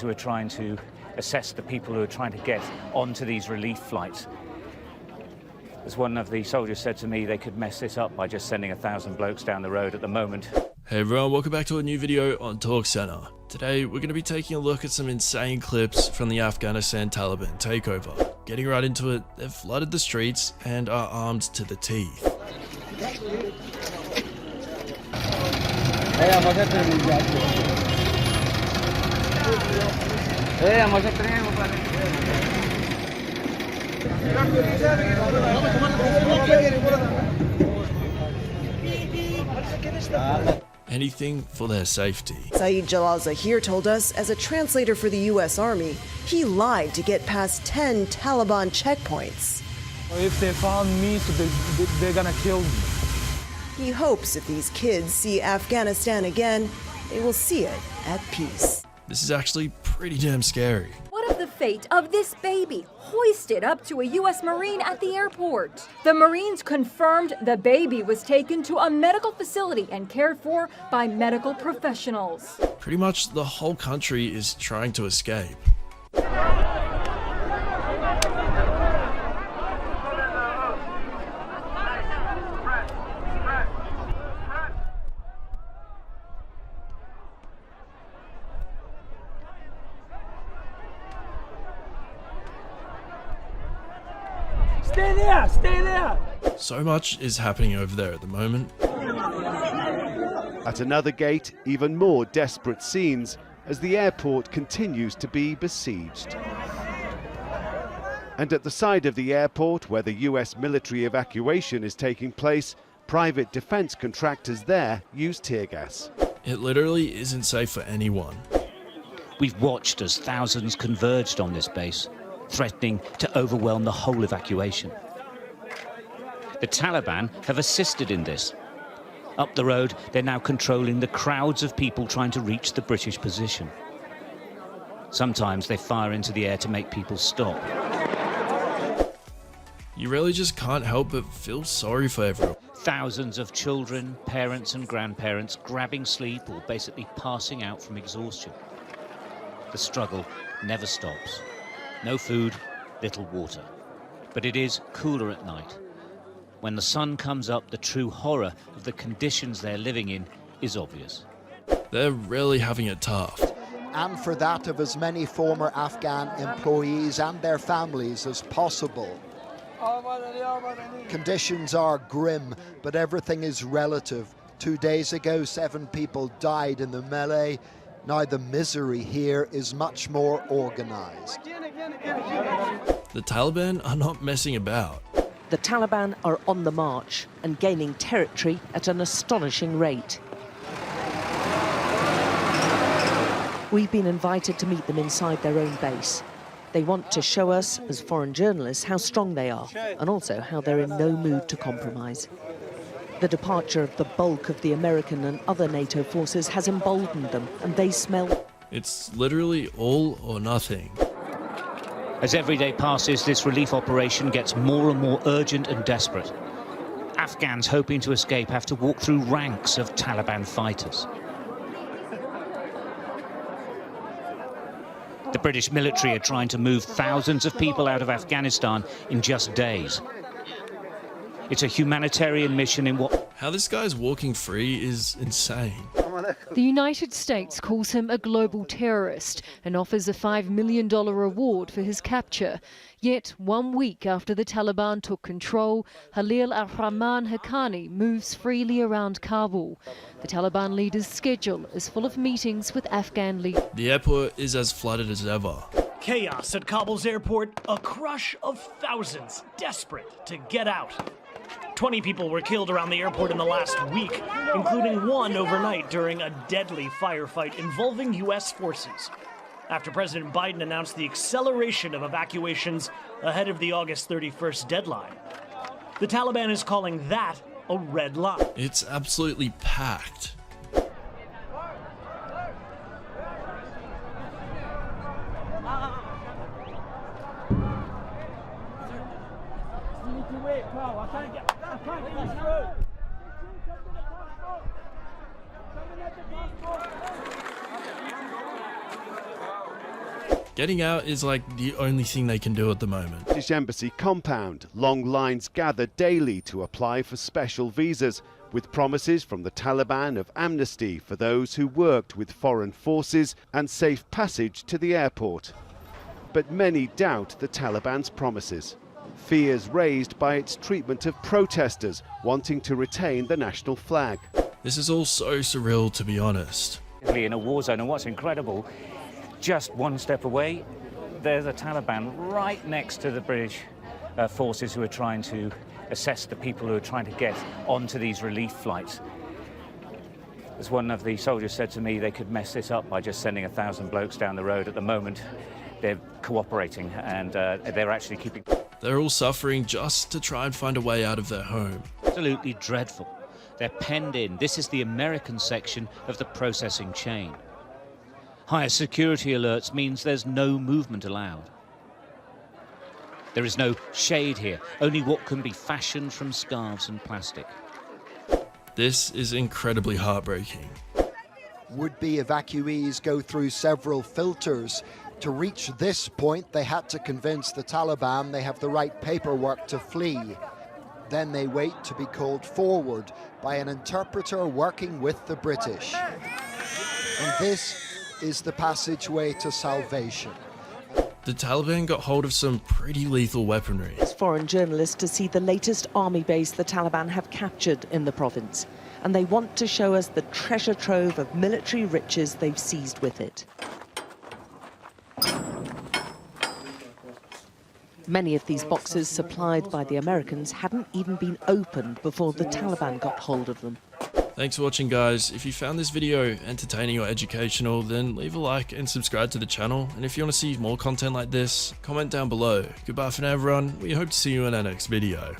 who are trying to assess the people who are trying to get onto these relief flights. As one of the soldiers said to me, they could mess this up by just sending 1,000 blokes down the road at the moment. Hey everyone, welcome back to a new video on Talk Center. Today we're going to be taking a look at some insane clips from the Afghanistan Taliban takeover. Getting right into it, they've flooded the streets and are armed to the teeth. Anything for their safety. Saeed Jalal Zahir told us, as a translator for the U.S. Army, he lied to get past 10 Taliban checkpoints. If they found me, they're gonna kill me. He hopes if these kids see Afghanistan again, they will see it at peace. This is actually pretty damn scary. What of the fate of this baby hoisted up to a U.S. Marine at the airport? The Marines confirmed the baby was taken to a medical facility and cared for by medical professionals. Pretty much the whole country is trying to escape. Stay there! Stay there! So much is happening over there at the moment. At another gate, even more desperate scenes as the airport continues to be besieged. And at the side of the airport, where the US military evacuation is taking place, private defense contractors there use tear gas. It literally isn't safe for anyone. We've watched as thousands converged on this base, threatening to overwhelm the whole evacuation. The Taliban have assisted in this. Up the road, they're now controlling the crowds of people trying to reach the British position. Sometimes they fire into the air to make people stop. You really just can't help but feel sorry for everyone. Thousands of children, parents and grandparents grabbing sleep or basically passing out from exhaustion. The struggle never stops. No food, little water. But it is cooler at night. When the sun comes up, the true horror of the conditions they're living in is obvious. They're really having it tough. And for that of as many former Afghan employees and their families as possible. Conditions are grim, but everything is relative. 2 days ago, 7 people died in the melee. Now the misery here is much more organized. The Taliban are not messing about. The Taliban are on the march and gaining territory at an astonishing rate. We've been invited to meet them inside their own base. They want to show us, as foreign journalists, how strong they are, and also how they're in no mood to compromise. The departure of the bulk of the American and other NATO forces has emboldened them, and they smell. It's literally all or nothing. As every day passes, this relief operation gets more and more urgent and desperate. Afghans hoping to escape have to walk through ranks of Taliban fighters. The British military are trying to move thousands of people out of Afghanistan in just days. It's a humanitarian mission in what... How this guy's walking free is insane. The United States calls him a global terrorist and offers a $5 million reward for his capture. Yet, 1 week after the Taliban took control, Khalil ar-Rahman Haqqani moves freely around Kabul. The Taliban leader's schedule is full of meetings with Afghan leaders. The airport is as flooded as ever. Chaos at Kabul's airport, a crush of thousands desperate to get out. 20 people were killed around the airport in the last week, including one overnight during a deadly firefight involving U.S. forces. After President Biden announced the acceleration of evacuations ahead of the August 31st deadline. The Taliban is calling that a red line. It's absolutely packed. Getting out is like the only thing they can do at the moment. British Embassy compound. Long lines gather daily to apply for special visas, with promises from the Taliban of amnesty for those who worked with foreign forces and safe passage to the airport. But many doubt the Taliban's promises. Fears raised by its treatment of protesters wanting to retain the national flag. This is all so surreal, to be honest. In a war zone, and what's incredible, just one step away, there's a Taliban right next to the British forces who are trying to assess the people who are trying to get onto these relief flights. As one of the soldiers said to me, they could mess this up by just sending 1,000 blokes down the road. At the moment, they're cooperating and they're actually keeping... They're all suffering just to try and find a way out of their home. Absolutely dreadful. They're penned in. This is the American section of the processing chain. Higher security alerts means there's no movement allowed. There is no shade here, only what can be fashioned from scarves and plastic. This is incredibly heartbreaking. Would-be evacuees go through several filters. To reach this point, they had to convince the Taliban they have the right paperwork to flee. Then they wait to be called forward by an interpreter working with the British. And this is the passageway to salvation. The Taliban got hold of some pretty lethal weaponry. Foreign journalists to see the latest army base the Taliban have captured in the province, and they want to show us the treasure trove of military riches they've seized with it. Many of these boxes supplied by the Americans hadn't even been opened before the Taliban got hold of them. Thanks for watching, guys. If you found this video entertaining or educational, then leave a like and subscribe to the channel. And if you want to see more content like this, comment down below. Goodbye for now, everyone. We hope to see you in our next video.